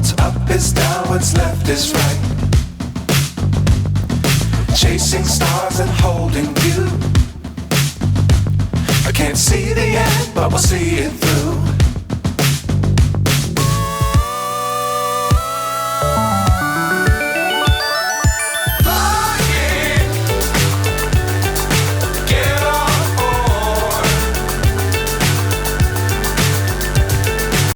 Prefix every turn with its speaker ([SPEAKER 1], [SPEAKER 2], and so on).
[SPEAKER 1] What's up is down, what's left is right. Chasing stars and holding you. I can't see the end, but we'll see it through.